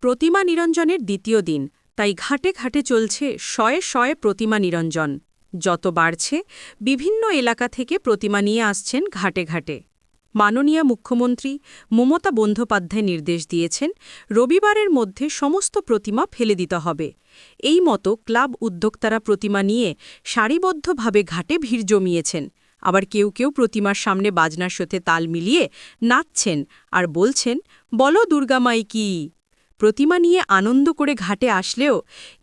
প্রতিমা নিরঞ্জনের দ্বিতীয় দিন, তাই ঘাটে ঘাটে চলছে শয়ে শয়ে প্রতিমা নিরঞ্জন। যত বাড়ছে, বিভিন্ন এলাকা থেকে প্রতিমা নিয়ে আসছেন ঘাটে ঘাটে। মাননীয় মুখ্যমন্ত্রী মমতা বন্দ্যোপাধ্যায় নির্দেশ দিয়েছেন, রবিবারের মধ্যে সমস্ত প্রতিমা ফেলে দিতে হবে। এই মতো ক্লাব উদ্যোক্তারা প্রতিমা নিয়ে সারিবদ্ধভাবে ঘাটে ভিড় জমিয়েছেন। আবার কেউ কেউ প্রতিমার সামনে বাজনার সাথে তাল মিলিয়ে নাচছেন আর বলছেন, বলো দুর্গামাই কি। প্রতিমা নিয়ে আনন্দ করে ঘাটে আসলেও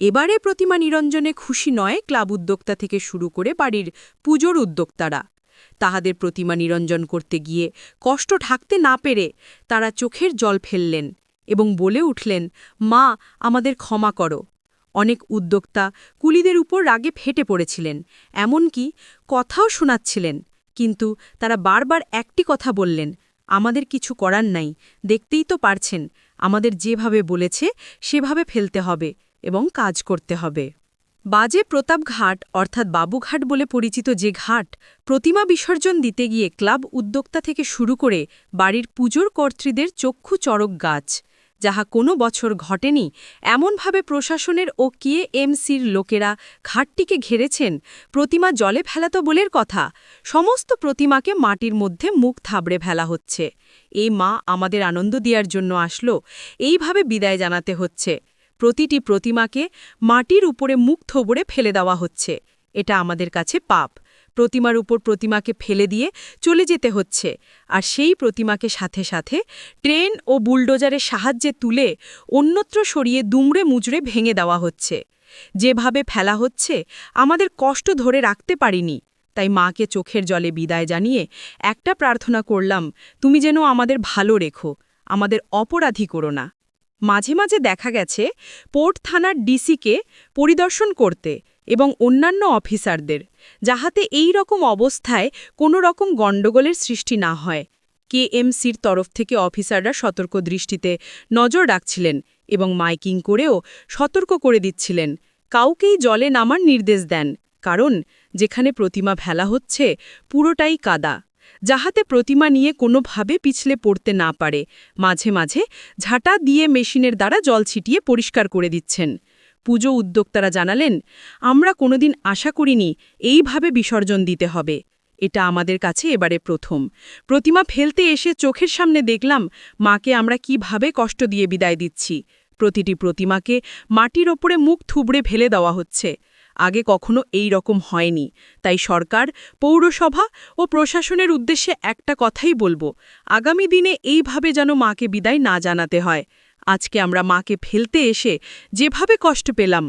এবারে প্রতিমা নিরঞ্জনে খুশি নয় ক্লাব উদ্যোক্তা থেকে শুরু করে বাড়ির পুজোর উদ্যোক্তারা। তাহাদের প্রতিমা নিরঞ্জন করতে গিয়ে কষ্ট ঢাকতে না পেরে তারা চোখের জল ফেললেন এবং বলে উঠলেন, মা, আমাদের ক্ষমা করো। অনেক উদ্যোক্তা কুলিদের উপর রাগে ফেটে পড়েছিলেন, এমনকি কথাও শোনাচ্ছিলেন, কিন্তু তারা বারবার একটি কথা বললেন, আমাদের কিছু করার নাই, দেখতেই তো পারছেন, আমাদের যেভাবে বলেছে সেভাবে ফেলতে হবে এবং কাজ করতে হবে। বাজে প্রতাপ ঘাট অর্থাৎ বাবুঘাট বলে পরিচিত যে ঘাট, প্রতিমা বিসর্জন দিতে গিয়ে ক্লাব উদ্যোক্তা থেকে শুরু করে বাড়ির পুজোর কর্ত্রীদের চক্ষু চড়ক গাছ, যাহা কোনো বছর ঘটেনি, এমনভাবে প্রশাসনের ও কেএমসির লোকেরা ঘাটটিকে ঘেরেছেন। প্রতিমা জলে ফেলাতো বলের কথা, সমস্ত প্রতিমাকে মাটির মধ্যে মুখ থাবড়ে ফেলা হচ্ছে। এই মা আমাদের আনন্দ দেওয়ার জন্য আসলো, এইভাবে বিদায় জানাতে হচ্ছে। প্রতিটি প্রতিমাকে মাটির উপরে মুখ থোবড়ে ফেলে দেওয়া হচ্ছে। এটা আমাদের কাছে পাপ। প্রতিমার উপর প্রতিমাকে ফেলে দিয়ে চলে যেতে হচ্ছে, আর সেই প্রতিমাকে সাথে সাথে ট্রেন ও বুলডোজারের সাহায্যে তুলে অন্যত্র সরিয়ে দুমড়ে মুচড়ে ভেঙে দেওয়া হচ্ছে। যেভাবে ফেলা হচ্ছে, আমাদের কষ্ট ধরে রাখতে পারিনি, তাই মাকে চোখের জলে বিদায় জানিয়ে একটা প্রার্থনা করলাম, তুমি যেন আমাদের ভালো রেখো, আমাদের অপরাধী করো না। মাঝে মাঝে দেখা গেছে পোর্ট থানার ডিসিকে পরিদর্শন করতে এবং অন্যান্য অফিসারদের, যাহাতে এই রকম অবস্থায় কোনো রকম গণ্ডগোলের সৃষ্টি না হয়। কেএমসির তরফ থেকে অফিসাররা সতর্ক দৃষ্টিতে নজর রাখছিলেন এবং মাইকিং করেও সতর্ক করে দিচ্ছিলেন, কাউকেই জলে নামার নির্দেশ দেন, কারণ যেখানে প্রতিমা ফেলা হচ্ছে পুরোটাই কাদা, যাহাতে প্রতিমা নিয়ে কোনোভাবে পিছলে পড়তে না পারে। মাঝে মাঝে ঝাঁটা দিয়ে মেশিনের দ্বারা জল ছিটিয়ে পরিষ্কার করে দিচ্ছেন। পুজো উদ্যোক্তারা জানালেন, আমরা কোনোদিন আশা করিনি এইভাবে বিসর্জন দিতে হবে। এটা আমাদের কাছে এবারে প্রথম। প্রতিমা ফেলতে এসে চোখের সামনে দেখলাম মাকে আমরা কিভাবে কষ্ট দিয়ে বিদায় দিচ্ছি। প্রতিটি প্রতিমাকে মাটির ওপরে মুখ থুবড়ে ফেলে দেওয়া হচ্ছে। আগে কখনো এই রকম হয়নি, তাই সরকার, পৌরসভা ও প্রশাসনের উদ্দেশ্যে একটা কথাই বলবো, আগামী দিনে এইভাবে যেন মাকে বিদায় না জানাতে হয়। আজকে আমরা মাকে ফেলতে এসে যেভাবে কষ্ট পেলাম,